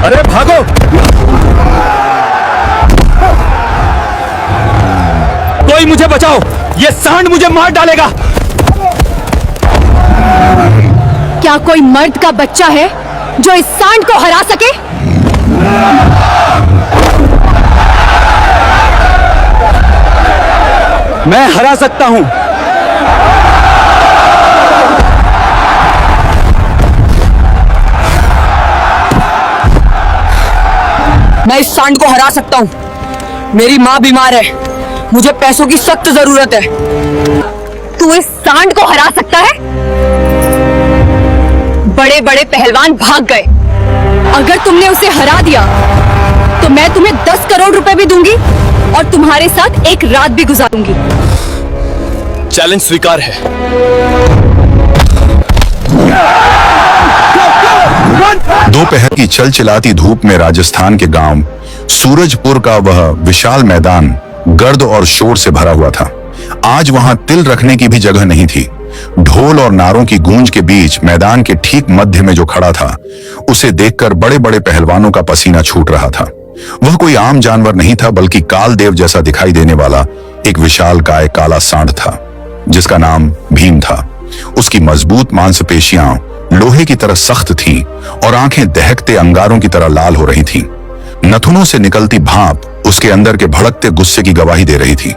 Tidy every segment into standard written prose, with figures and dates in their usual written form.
अरे भागो! कोई मुझे बचाओ, ये सांड मुझे मार डालेगा। क्या कोई मर्द का बच्चा है जो इस सांड को हरा सके? मैं हरा सकता हूं। मैं इस सांड को हरा सकता हूं। मेरी माँ बीमार है, मुझे पैसों की सख्त जरूरत है। तू इस सांड को हरा सकता है? बड़े बड़े पहलवान भाग गए। अगर तुमने उसे हरा दिया तो मैं तुम्हें 10 करोड़ रुपए भी दूंगी और तुम्हारे साथ एक रात भी गुजारूंगी। चैलेंज स्वीकार है। दोपहर की चलचिलाती धूप में राजस्थान के गांव सूरजपुर का वह विशाल मैदान गर्द और शोर से भरा हुआ था। आज वहां तिल रखने की भी जगह नहीं थी। ढोल और नारों की गूंज के बीच मैदान के ठीक मध्य में जो खड़ा था, उसे देखकर बड़े बड़े पहलवानों का पसीना छूट रहा था। वह कोई आम जानवर नहीं था, बल्कि कालदेव जैसा दिखाई देने वाला एक विशालकाय काला सांड था, जिसका नाम भीम था। उसकी मजबूत मांसपेशियां लोहे की तरह सख्त थीं और आंखें दहकते अंगारों की तरह लाल हो रही थीं। नथुनों से निकलती भाप उसके अंदर के भड़कते गुस्से की गवाही दे रही थी।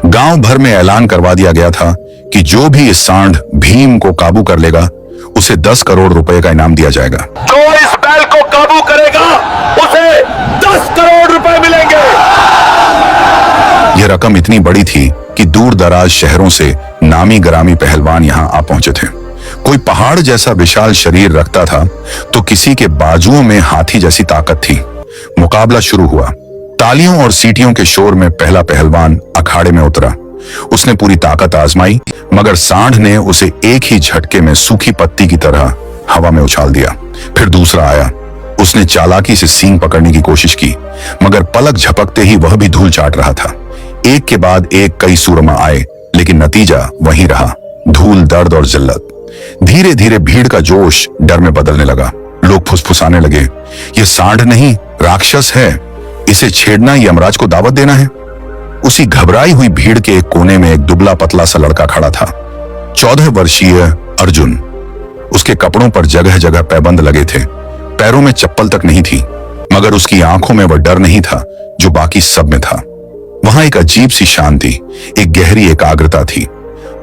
गांव भर में ऐलान करवा दिया गया था कि जो भी इस सांड भीम को काबू कर लेगा, उसे 10 करोड़ रुपए का इनाम दिया जाएगा। जो इस बैल को काबू करेगा, उसे 10 करोड़ रुपए मिलेंगे। यह रकम इतनी बड़ी थी कि दूर दराज शहरों से नामी ग्रामी पहलवान यहां आ पहुंचे थे। कोई पहाड़ जैसा विशाल शरीर रखता था तो किसी के बाजुओं में हाथी जैसी ताकत थी। मुकाबला शुरू हुआ। तालियों और सीटियों के शोर में पहला पहलवान अखाड़े में उतरा। उसने पूरी ताकत आजमाई, मगर सांड ने उसे एक ही झटके में सूखी पत्ती की तरह हवा में उछाल दिया। फिर दूसरा आया। उसने चालाकी से सींग पकड़ने की कोशिश की, मगर पलक झपकते ही वह भी धूल चाट रहा था। एक के बाद एक कई सूरमा आए, लेकिन नतीजा वही रहा, धूल, दर्द और जिल्लत। धीरे धीरे भीड़ का जोश डर में बदलने लगा। लोग फुसफुसाने लगे, ये सांड नहीं, राक्षस है, इसे छेड़ना यमराज को दावत देना है। उसी घबराई हुई भीड़ के एक कोने में एक दुबला पतला सा लड़का खड़ा था, 14 वर्षीय अर्जुन। उसके कपड़ों पर जगह जगह पैबंद लगे थे, पैरों में चप्पल तक नहीं थी, मगर उसकी आंखों में वह डर नहीं था जो बाकी सब में था। वहां एक अजीब सी शांति, एक गहरी एकाग्रता थी।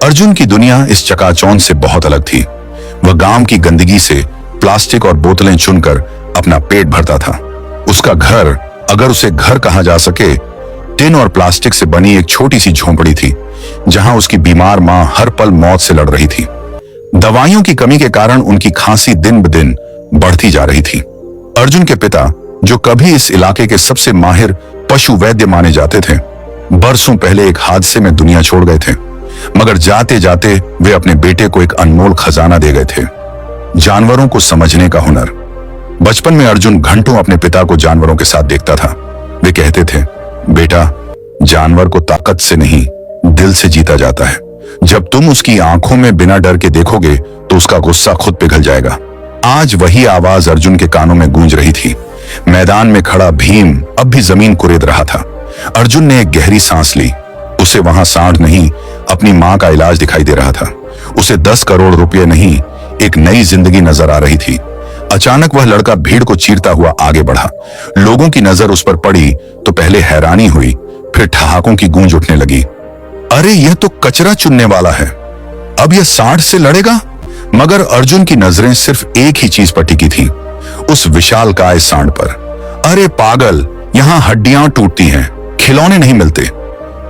अर्जुन की दुनिया इस चकाचौंध से बहुत अलग थी। वह गांव की गंदगी से प्लास्टिक और बोतलें चुनकर अपना पेट भरता था। उसका घर, अगर उसे घर कहा जा सके, टिन और प्लास्टिक से बनी एक छोटी सी झोंपड़ी थी, जहां उसकी बीमार मां हर पल मौत से लड़ रही थी। दवाइयों की कमी के कारण उनकी खांसी दिन ब दिन बढ़ती जा रही थी। अर्जुन के पिता, जो कभी इस इलाके के सबसे माहिर पशु वैद्य माने जाते थे, बरसों पहले एक हादसे में दुनिया छोड़ गए थे। मगर जाते जाते वे अपने बेटे को एक अनमोल खजाना दे गए थे, जानवरों को समझने का हुनर। बचपन में अर्जुन घंटों अपने पिता को जानवरों के साथ देखता था। वे कहते थे, बेटा, जानवर को ताकत से नहीं, दिल से जीता जाता है। जब तुम उसकी आंखों में बिना डर के देखोगे तो उसका गुस्सा खुद पिघल जाएगा। आज वही आवाज अर्जुन के कानों में गूंज रही थी। मैदान में खड़ा भीम अब भी जमीन कुरेद रहा था। अर्जुन ने एक गहरी सांस ली। उसे वहां सांड नहीं, अपनी मां का इलाज दिखाई दे रहा था। उसे 10 करोड़ रुपए नहीं, एक नई जिंदगी नजर आ रही थी। अचानक वह लड़का भीड़ को चीरता हुआ आगे बढ़ा। लोगों की नजर उस पर पड़ी तो पहले हैरानी हुई, फिर ठहाकों की गूंज उठने लगी। अरे, यह तो कचरा चुनने वाला है, अब यह सांड से लड़ेगा। मगर अर्जुन की नजरें सिर्फ एक ही चीज पर टिकी थी, उस विशालकाय सांड पर। अरे पागल, यहां हड्डियां टूटती हैं, खिलौने नहीं मिलते।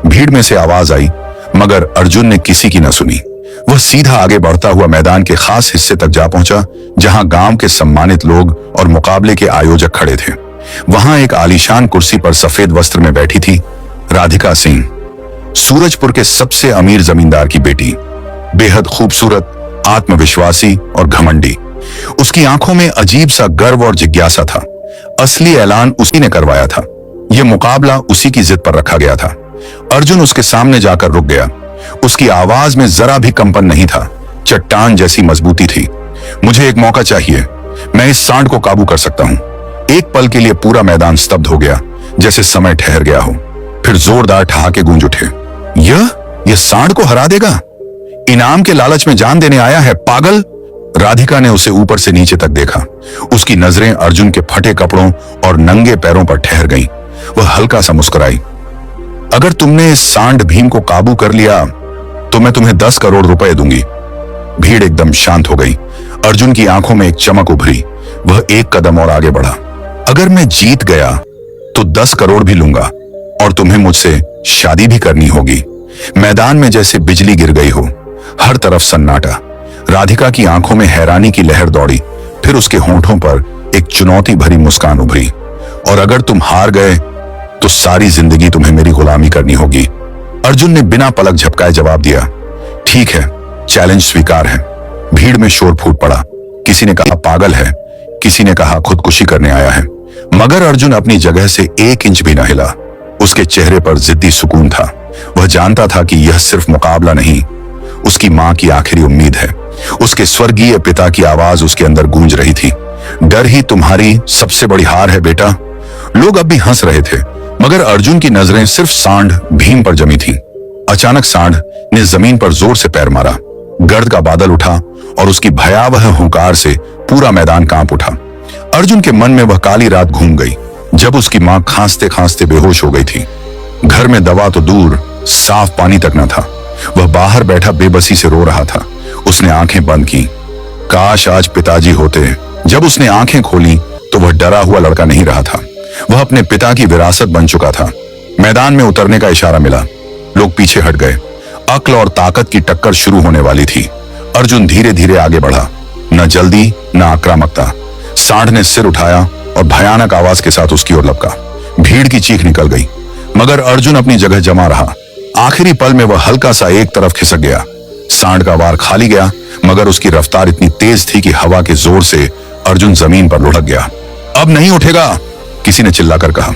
भीड़ में से आवाज आई, मगर अर्जुन ने किसी की न सुनी। वह सीधा आगे बढ़ता हुआ मैदान के खास हिस्से तक जा पहुंचा, जहां गांव के सम्मानित लोग और मुकाबले के आयोजक खड़े थे। वहां एक आलीशान कुर्सी पर सफेद वस्त्र में बैठी थी राधिका सिंह, सूरजपुर के सबसे अमीर जमींदार की बेटी। बेहद खूबसूरत, आत्मविश्वासी और घमंडी। उसकी आंखों में अजीब सा गर्व और जिज्ञासा था। असली ऐलान उसी ने करवाया था। यह मुकाबला उसी की जिद पर रखा गया था। अर्जुन उसके सामने जाकर रुक गया। उसकी आवाज में जरा भी कंपन नहीं था, चट्टान जैसी मजबूती थी। मुझे एक मौका चाहिए, मैं इस सांड को काबू कर सकता हूं। एक पल के लिए पूरा मैदान स्तब्ध हो गया, जैसे समय ठहर गया हो। फिर जोरदार ठहाके गूंज उठे। यह सांड को हरा देगा? इनाम के लालच में जान देने आया है, पागल। राधिका ने उसे ऊपर से नीचे तक देखा। उसकी नजरें अर्जुन के फटे कपड़ों और नंगे पैरों पर ठहर गईं। वह हल्का सा मुस्कुराई। अगर तुमने इस सांड भीम को काबू कर लिया तो मैं तुम्हें 10 करोड़ रुपए दूंगी। भीड़ एकदम शांत हो गई। अर्जुन की आंखों में एक चमक उभरी। वह एक कदम और आगे बढ़ा। अगर मैं जीत गया तो 10 करोड़ भी लूंगा और तुम्हें मुझसे शादी भी करनी होगी। मैदान में जैसे बिजली गिर गई हो। हर तरफ सन्नाटा। राधिका की आंखों में हैरानी की लहर दौड़ी। फिर उसके होंठों पर एक चुनौती भरी मुस्कान उभरी। और अगर तुम हार गए तो सारी जिंदगी तुम्हें मेरी गुलामी करनी होगी। अर्जुन ने बिना पलक झपकाए जवाब दिया, ठीक है, चैलेंज स्वीकार है। भीड़ में शोर फूट पड़ा। किसी ने कहा पागल है, किसी ने कहा खुदकुशी करने आया है। मगर अर्जुन अपनी जगह से 1 इंच भी न हिला। उसके चेहरे पर जिद्दी सुकून था। वह जानता था कि यह सिर्फ मुकाबला नहीं, उसकी मां की आखिरी उम्मीद है। उसके स्वर्गीय पिता की आवाज उसके अंदर गूंज रही थी, डर ही तुम्हारी सबसे बड़ी हार है बेटा। लोग अब भी हंस रहे थे, मगर अर्जुन की नजरें सिर्फ सांड भीम पर जमी थी। अचानक सांड ने जमीन पर जोर से पैर मारा। गर्द का बादल उठा और उसकी भयावह हुंकार से पूरा मैदान कांप उठा। अर्जुन के मन में वह काली रात घूम गई जब उसकी मां खांसते खांसते बेहोश हो गई थी। घर में दवा तो दूर, साफ पानी तक न था। वह बाहर बैठा बेबसी से रो रहा था। उसने आंखें बंद की। काश आज पिताजी होते। जब उसने आंखें खोली तो वह डरा हुआ लड़का नहीं रहा था। वह अपने पिता की विरासत बन चुका था। मैदान में उतरने का इशारा मिला। लोग पीछे हट गए। अक्ल और ताकत की टक्कर शुरू होने वाली थी। अर्जुन धीरे धीरे आगे बढ़ा, न जल्दी न आक्रामकता। सांड ने सिर उठाया और भयानक आवाज के साथ उसकी ओर लपका। भीड़ की चीख निकल गई, मगर अर्जुन अपनी जगह जमा रहा। आखिरी पल में वह हल्का सा एक तरफ खिसक गया। सांड का वार खाली गया, मगर उसकी रफ्तार इतनी तेज थी कि हवा के जोर से अर्जुन जमीन पर लुढ़क गया। अब नहीं उठेगा, किसी ने चिल्लाकर कहा।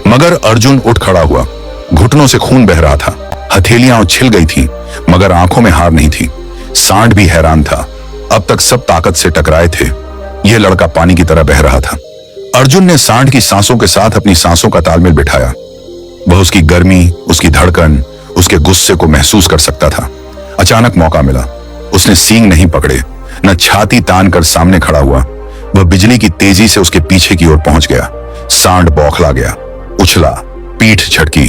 मगर अर्जुन उठ खड़ा हुआ। घुटनों से खून बह रहा था। हथेलियां उछल गई थीं, मगर आंखों में हार नहीं थी। सांड भी हैरान था। अब तक सब ताकत से टकराए थे, यह लड़का पानी की तरह बह रहा था। अर्जुन ने सांड की सांसों के साथ अपनी सांसों का तालमेल बिठाया। वह उसकी गर्मी, उसकी धड़कन, उसके गुस्से को महसूस कर सकता था। अचानक मौका मिला। उसने सींग नहीं पकड़े, न छाती तान कर सामने खड़ा हुआ। वह बिजली की तेजी से उसके पीछे की ओर पहुंच गया। सांड बौखला गया, उछला, पीठ झटकी।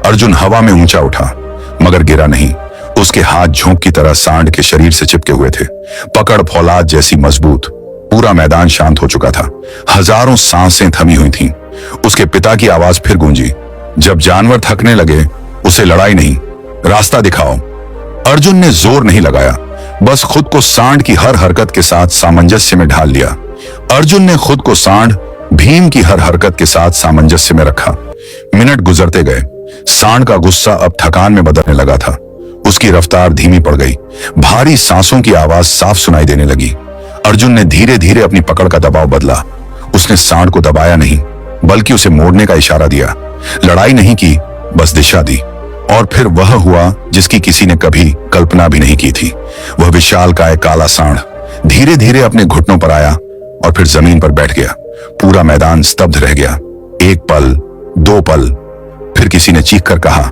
अर्जुन हवा में ऊंचा उठा, मगर गिरा नहीं। उसके हाथ झोंक की तरह सांड के शरीर से चिपके हुए थे, पकड़ फौलाद जैसी मजबूत। पूरा मैदान शांत हो चुका था। हजारों सांसें थमी हुई थीं। उसके पिता की आवाज फिर गूंजी, जब जानवर थकने लगे उसे लड़ाई नहीं, रास्ता दिखाओ। अर्जुन ने जोर नहीं लगाया, बस खुद को सांड की हर हरकत के साथ सामंजस्य में ढाल लिया। अर्जुन ने खुद को सांड भीम की हर हरकत के साथ सामंजस्य में रखा। मिनट गुजरते गए। सांड का गुस्सा अब थकान में बदलने लगा था। उसकी रफ्तार धीमी पड़ गई। भारी सांसों की आवाज साफ सुनाई देने लगी। अर्जुन ने धीरे धीरे अपनी पकड़ का दबाव बदला। उसने सांड को दबाया नहीं, बल्कि उसे मोड़ने का इशारा दिया। लड़ाई नहीं की, बस दिशा दी। और फिर वह हुआ जिसकी किसी ने कभी कल्पना भी नहीं की थी। वह विशालकाय काला सांड धीरे धीरे अपने घुटनों पर आया और फिर जमीन पर बैठ गया। पूरा मैदान स्तब्ध रह गया। 1 पल, 2 पल, फिर किसी ने चीख कर कहा,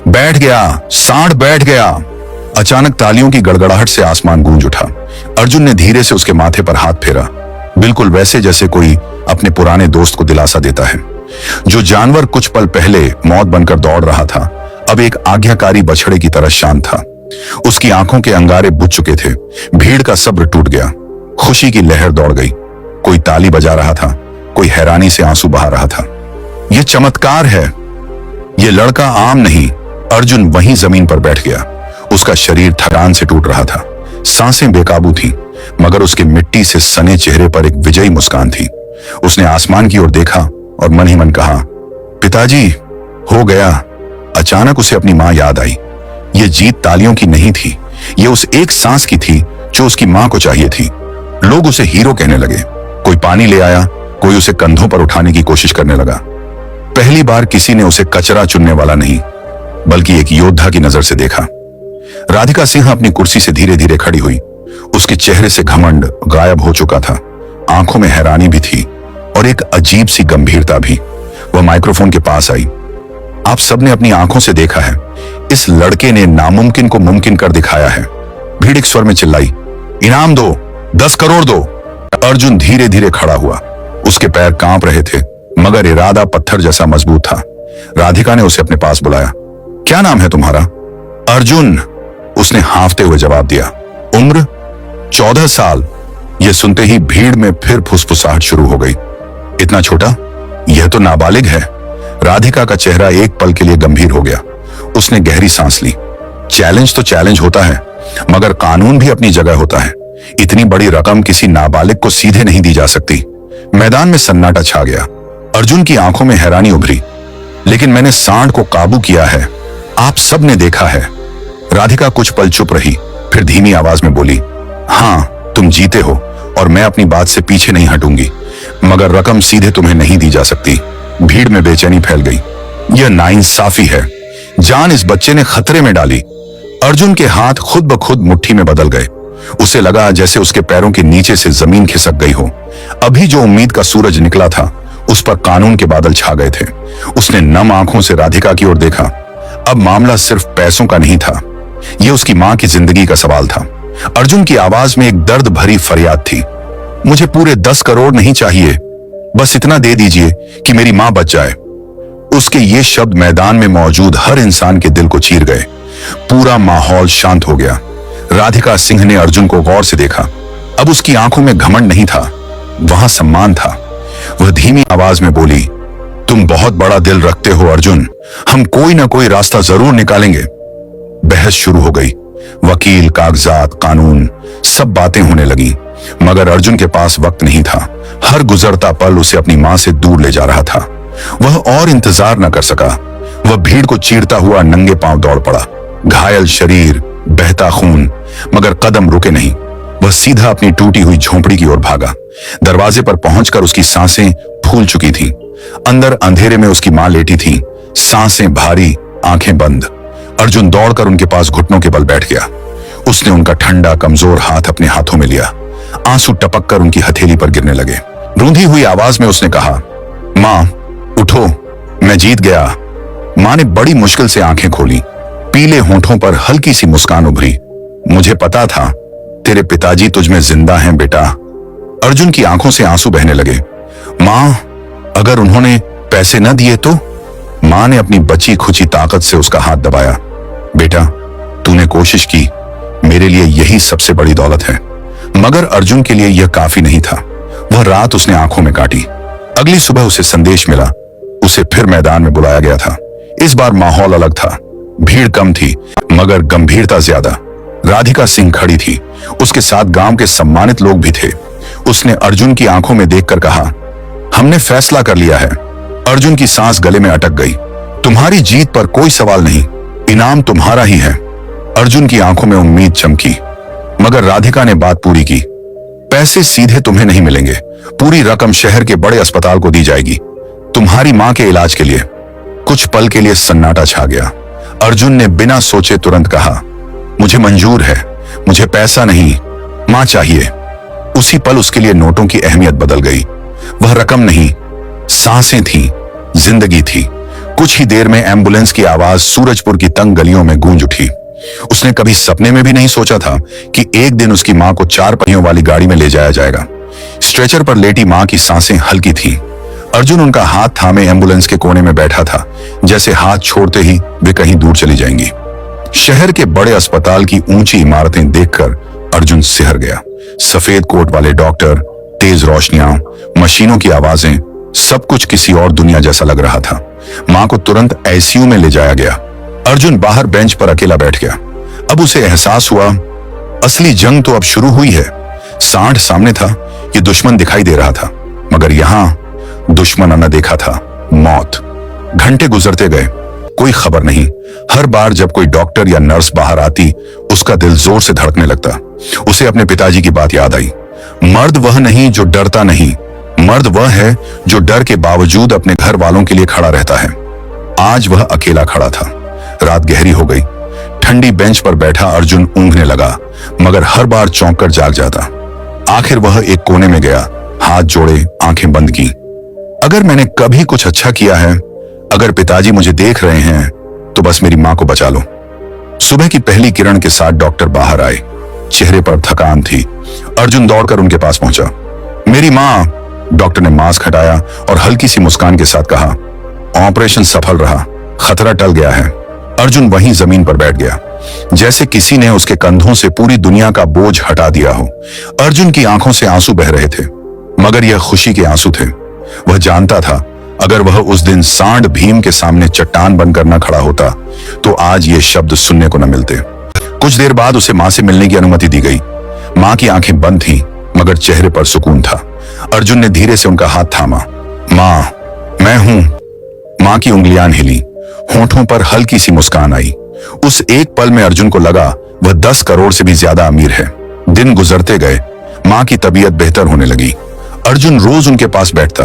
बैठ गया, सांड बैठ गया। अचानक तालियों की गड़गड़ाहट से आसमान गूंज उठा। अर्जुन ने धीरे से उसके माथे पर हाथ फेरा, बिल्कुल वैसे जैसे कोई अपने पुराने दोस्त को दिलासा देता है। जो जानवर कुछ पल पहले मौत बनकर दौड़ रहा था, अब एक आज्ञाकारी बछड़े की तरह शांत था। उसकी आंखों के अंगारे बुझ चुके थे। भीड़ का सब्र टूट गया। खुशी की लहर दौड़ गई। कोई ताली बजा रहा था, कोई हैरानी से आंसू बहा रहा था। यह चमत्कार है, यह लड़का आम नहीं। अर्जुन वहीं जमीन पर बैठ गया। उसका शरीर थकान से टूट रहा था। सांसें बेकाबू थीं, मगर उसके मिट्टी से सने चेहरे पर एक विजयी मुस्कान थी। उसने आसमान की ओर देखा और मन ही मन कहा, पिताजी, हो गया। अचानक उसे अपनी मां याद आई। यह जीत तालियों की नहीं थी, यह उस एक सांस की थी जो उसकी मां को चाहिए थी। लोग उसे हीरो कहने लगे। कोई पानी ले आया, कोई उसे कंधों पर उठाने की कोशिश करने लगा। पहली बार किसी ने उसे कचरा चुनने वाला नहीं, बल्कि एक योद्धा की नजर से देखा। राधिका सिंह अपनी कुर्सी से धीरे धीरे खड़ी हुई। उसके चेहरे से घमंड गायब हो चुका था। आंखों में हैरानी भी थी और एक अजीब सी गंभीरता भी। वह माइक्रोफोन के पास आई। आप सबने अपनी आंखों से देखा है, इस लड़के ने नामुमकिन को मुमकिन कर दिखाया है। भीड़ एक स्वर में चिल्लाई, इनाम दो, 10 करोड़ दो। अर्जुन धीरे धीरे खड़ा हुआ। उसके पैर कांप रहे थे, मगर इरादा पत्थर जैसा मजबूत था। राधिका ने उसे अपने पास बुलाया। क्या नाम है तुम्हारा? अर्जुन, उसने हांफते हुए जवाब दिया। उम्र? 14 साल। यह सुनते ही भीड़ में फिर फुसफुसाहट शुरू हो गई। इतना छोटा? यह तो नाबालिग है। राधिका का चेहरा एक पल के लिए गंभीर हो गया। उसने गहरी सांस ली। चैलेंज तो चैलेंज होता है, मगर कानून भी अपनी जगह होता है। इतनी बड़ी रकम किसी नाबालिग को सीधे नहीं दी जा सकती। मैदान में सन्नाटा छा गया। अर्जुन की आंखों में हैरानी उभरी। लेकिन मैंने सांड को काबू किया है, आप सब ने देखा है। राधिका कुछ पल चुप रही, फिर धीमी आवाज में बोली, हाँ तुम जीते हो और मैं अपनी बात से पीछे नहीं हटूंगी, मगर रकम सीधे तुम्हें नहीं दी जा सकती। भीड़ में बेचैनी फैल गई। यह नाइंसाफी है। जान इस बच्चे ने खतरे में डाली। अर्जुन के हाथ खुद ब खुद मुट्ठी में बदल गए। उसे लगा जैसे उसके पैरों के नीचे से जमीन खिसक गई हो। अभी जो उम्मीद का सूरज निकला था, उस पर कानून के बादल छा गए थे। उसने नम आंखों से राधिका की ओर देखा। अब मामला सिर्फ पैसों का नहीं था, यह उसकी मां की जिंदगी का सवाल था। अर्जुन की आवाज में एक दर्द भरी फरियाद थी। मुझे पूरे 10 करोड़ नहीं चाहिए, बस इतना दे दीजिए कि मेरी मां बच जाए। उसके ये शब्द मैदान में मौजूद हर इंसान के दिल को चीर गए। पूरा माहौल शांत हो गया। राधिका सिंह ने अर्जुन को गौर से देखा। अब उसकी आंखों में घमंड नहीं था, वहां सम्मान था। वह धीमी आवाज में बोली, तुम बहुत बड़ा दिल रखते हो अर्जुन, हम कोई ना कोई रास्ता जरूर निकालेंगे। बहस शुरू हो गई। वकील, कागजात, कानून, सब बातें होने लगी, मगर अर्जुन के पास वक्त नहीं था। हर गुजरता पल उसे अपनी मां से दूर ले जा रहा था। वह और इंतजार न कर सका। वह भीड़ को चीरता हुआ नंगे पांव दौड़ पड़ा। घायल शरीर, बहता खून, मगर कदम रुके नहीं। वह सीधा अपनी टूटी हुई झोंपड़ी की ओर भागा। दरवाजे पर पहुंचकर उसकी सांसें फूल चुकी थीं। अंदर अंधेरे में उसकी मां लेटी थी, सांसें भारी, आंखें बंद। अर्जुन दौड़कर उनके पास घुटनों के बल बैठ गया। उसने उनका ठंडा कमजोर हाथ अपने हाथों में लिया। आंसू टपक कर उनकी हथेली पर गिरने लगे। रूंधी हुई आवाज में उसने कहा, मां उठो, मैं जीत गया। मां ने बड़ी मुश्किल से आंखें खोली। पीले होंठों पर हल्की सी मुस्कान उभरी। मुझे पता था तेरे पिताजी तुझमें जिंदा हैं बेटा। अर्जुन की आंखों से आंसू बहने लगे। मां, अगर उन्होंने पैसे न दिए तो? मां ने अपनी बची खुची ताकत से उसका हाथ दबाया। बेटा, तूने कोशिश की, मेरे लिए यही सबसे बड़ी दौलत है। मगर अर्जुन के लिए यह काफी नहीं था। वह रात उसने आंखों में काटी। अगली सुबह उसे संदेश मिला। उसे फिर मैदान में बुलाया गया था। इस बार माहौल अलग था। भीड़ कम थी, मगर गंभीरता ज्यादा। राधिका सिंह खड़ी थी। उसके साथ गांव के सम्मानित लोग भी थे। उसने अर्जुन की आंखों में देखकर कहा, हमने फैसला कर लिया है। अर्जुन की सांस गले में अटक गई। तुम्हारी जीत पर कोई सवाल नहीं, इनाम तुम्हारा ही है। अर्जुन की आंखों में उम्मीद चमकी, मगर राधिका ने बात पूरी की। पैसे सीधे तुम्हें नहीं मिलेंगे, पूरी रकम शहर के बड़े अस्पताल को दी जाएगी, तुम्हारी मां के इलाज के लिए। कुछ पल के लिए सन्नाटा छा गया। अर्जुन ने बिना सोचे तुरंत कहा, मुझे मंजूर है, मुझे पैसा नहीं, मां चाहिए। उसी पल उसके लिए नोटों की अहमियत बदल गई। वह रकम नहीं, सांसें थीं, जिंदगी थी। कुछ ही देर में एम्बुलेंस की आवाज सूरजपुर की तंग गलियों में गूंज उठी। उसने कभी सपने में भी नहीं सोचा था कि एक दिन उसकी मां को 4 पहियों वाली गाड़ी में ले जाया जाएगा। स्ट्रेचर पर लेटी मां की सांसें हल्की थीं। अर्जुन उनका हाथ थामे एम्बुलेंस के कोने में बैठा था, जैसे हाथ छोड़ते ही वे कहीं दूर चली जाएंगी। शहर के बड़े अस्पताल की ऊंची इमारतें देखकर अर्जुन सिहर गया। सफेद कोट वाले डॉक्टर, तेज रोशनियां, मशीनों की आवाजें, सब कुछ किसी और दुनिया जैसा लग रहा था। मां को तुरंत आईसीयू में ले जाया गया। अर्जुन बाहर बेंच पर अकेला बैठ गया। अब उसे एहसास हुआ, असली जंग तो अब शुरू हुई है। सांड सामने था, ये दुश्मन दिखाई दे रहा था, मगर यहां दुश्मन न देखा था, मौत। घंटे गुजरते गए, कोई खबर नहीं। हर बार जब कोई डॉक्टर या नर्स बाहर आती, उसका दिल जोर से धड़कने लगता। उसे अपने पिताजी की बात याद आई। मर्द वह नहीं जो डरता नहीं, मर्द वह है जो डर के बावजूद अपने घर वालों के लिए खड़ा रहता है। आज वह अकेला खड़ा था। रात गहरी हो गई। ठंडी बेंच पर बैठा अर्जुन ऊँघने लगा, मगर हर बार चौंक कर जाग जाता। आखिर वह एक कोने में गया, हाथ जोड़े, आंखें बंद की। अगर मैंने कभी कुछ अच्छा किया है, अगर पिताजी मुझे देख रहे हैं, तो बस मेरी मां को बचा लो। सुबह की पहली किरण के साथ डॉक्टर बाहर आए। चेहरे पर थकान थी। अर्जुन दौड़कर उनके पास पहुंचा। मेरी मां। डॉक्टर ने मास्क हटाया और हल्की सी मुस्कान के साथ कहा, ऑपरेशन सफल रहा, खतरा टल गया है। अर्जुन वहीं जमीन पर बैठ गया, जैसे किसी ने उसके कंधों से पूरी दुनिया का बोझ हटा दिया हो। अर्जुन की आंखों से आंसू बह रहे थे, मगर यह खुशी के आंसू थे। वह जानता था, अगर वह उस दिन सांड भीम के सामने चट्टान बनकर न खड़ा होता, तो आज ये शब्द सुनने को न मिलते। कुछ देर बाद उसे मां से मिलने की अनुमति दी गई। मां की आंखें बंद थीं, मगर चेहरे पर सुकून था। अर्जुन ने धीरे से उनका हाथ थामा। मां, मैं हूं। मां की उंगलियां हिली, होठों पर हल्की सी मुस्कान आई। उस एक पल में अर्जुन को लगा वह 10 करोड़ से भी ज्यादा अमीर है। दिन गुजरते गए, मां की तबीयत बेहतर होने लगी। अर्जुन रोज उनके पास बैठता,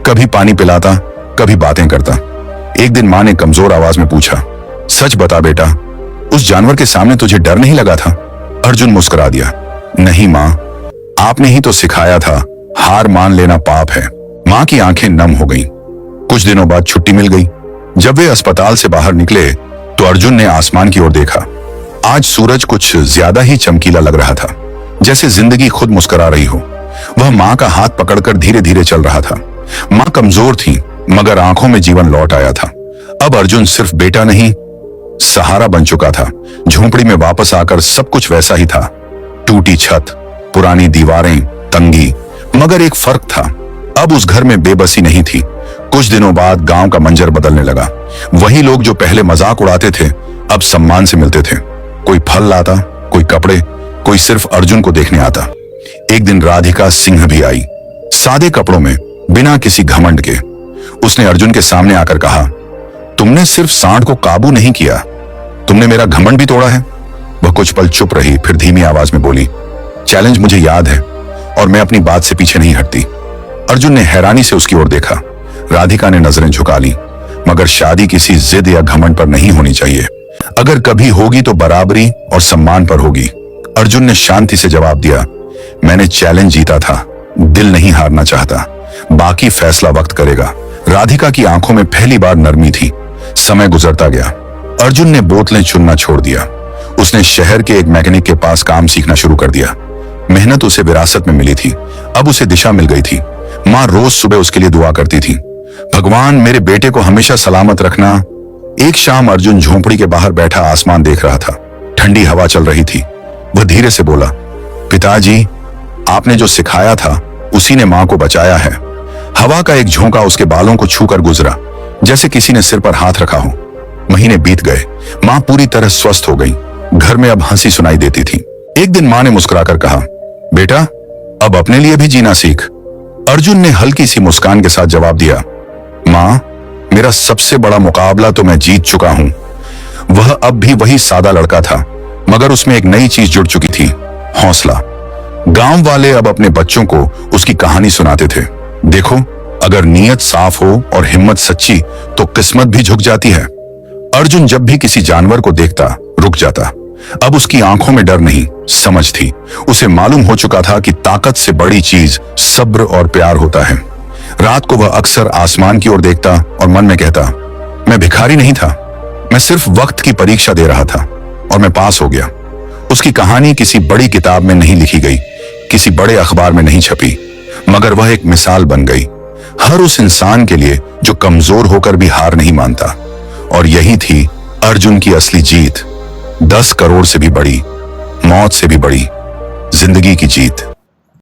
कभी पानी पिलाता, कभी बातें करता। एक दिन मां ने कमजोर आवाज में पूछा, सच बता बेटा, उस जानवर के सामने तुझे डर नहीं लगा था? अर्जुन मुस्कुरा दिया, नहीं मां, आपने ही तो सिखाया था, हार मान लेना पाप है। मां की आंखें नम हो गईं। कुछ दिनों बाद छुट्टी मिल गई। जब वे अस्पताल से बाहर निकले तो अर्जुन ने आसमान की ओर देखा। आज सूरज कुछ ज्यादा ही चमकीला लग रहा था, जैसे जिंदगी खुद मुस्कुरा रही हो। वह मां का हाथ पकड़कर धीरे धीरे चल रहा था। मां कमजोर थी, मगर आंखों में जीवन लौट आया था। अब अर्जुन सिर्फ बेटा नहीं, सहारा बन चुका था। झोंपड़ी में वापस आकर सब कुछ वैसा ही था। टूटी छत, पुरानी दीवारें, तंगी, मगर एक फर्क था। अब उस घर में बेबसी नहीं थी। कुछ दिनों बाद गांव का मंजर बदलने लगा। वही लोग जो पहले मजाक उड़ाते थे, अब सम्मान से मिलते थे। कोई फल लाता, कोई कपड़े, कोई सिर्फ अर्जुन को देखने आता। एक दिन राधिका सिंह भी आई, सादे कपड़ों में, बिना किसी घमंड के। उसने अर्जुन के सामने आकर कहा, तुमने सिर्फ सांड को काबू नहीं किया, तुमने मेरा घमंड भी तोड़ा है। वह कुछ पल चुप रही, फिर धीमी आवाज में बोली, चैलेंज मुझे याद है और मैं अपनी बात से पीछे नहीं हटती। अर्जुन ने हैरानी से उसकी ओर देखा। राधिका ने नजरें झुका ली, मगर शादी किसी जिद या घमंड पर नहीं होनी चाहिए। अगर कभी होगी तो बराबरी और सम्मान पर होगी। अर्जुन ने शांति से जवाब दिया, मैंने चैलेंज जीता था, दिल नहीं हारना चाहता, बाकी फैसला वक्त करेगा। राधिका की आंखों में पहली बार नरमी थी। समय गुजरता गया। अर्जुन ने बोतलें चुनना छोड़ दिया। उसने शहर के एक मैकेनिक के पास काम सीखना शुरू कर दिया। मेहनत उसे विरासत में मिली थी, अब उसे दिशा मिल गई थी। मां रोज सुबह उसके लिए दुआ करती थी, भगवान मेरे बेटे को हमेशा सलामत रखना। एक शाम अर्जुन झोंपड़ी के बाहर बैठा आसमान देख रहा था। ठंडी हवा चल रही थी। वह धीरे से बोला, पिताजी, आपने जो सिखाया था उसी ने मां को बचाया है। हवा का एक झोंका उसके बालों को छूकर गुजरा, जैसे किसी ने सिर पर हाथ रखा हो। महीने बीत गए। मां पूरी तरह स्वस्थ हो गई। घर में अब हंसी सुनाई देती थी। एक दिन मां ने मुस्कुराकर कहा, बेटा, अब अपने लिए भी जीना सीख। अर्जुन ने हल्की सी मुस्कान के साथ जवाब दिया, मां, मेरा सबसे बड़ा मुकाबला तो मैं जीत चुका हूं। वह अब भी वही सादा लड़का था, मगर उसमें एक नई चीज जुड़ चुकी थी, हौसला। गांव वाले अब अपने बच्चों को उसकी कहानी सुनाते थे। देखो, अगर नीयत साफ हो और हिम्मत सच्ची तो किस्मत भी झुक जाती है। अर्जुन जब भी किसी जानवर को देखता रुक जाता। अब उसकी आंखों में डर नहीं, समझ थी। उसे मालूम हो चुका था कि ताकत से बड़ी चीज सब्र और प्यार होता है। रात को वह अक्सर आसमान की ओर देखता और मन में कहता, मैं भिखारी नहीं था, मैं सिर्फ वक्त की परीक्षा दे रहा था और मैं पास हो गया। उसकी कहानी किसी बड़ी किताब में नहीं लिखी गई, किसी बड़े अखबार में नहीं छपी, मगर वह एक मिसाल बन गई, हर उस इंसान के लिए जो कमजोर होकर भी हार नहीं मानता। और यही थी अर्जुन की असली जीत। 10 करोड़ से भी बड़ी, मौत से भी बड़ी, जिंदगी की जीत।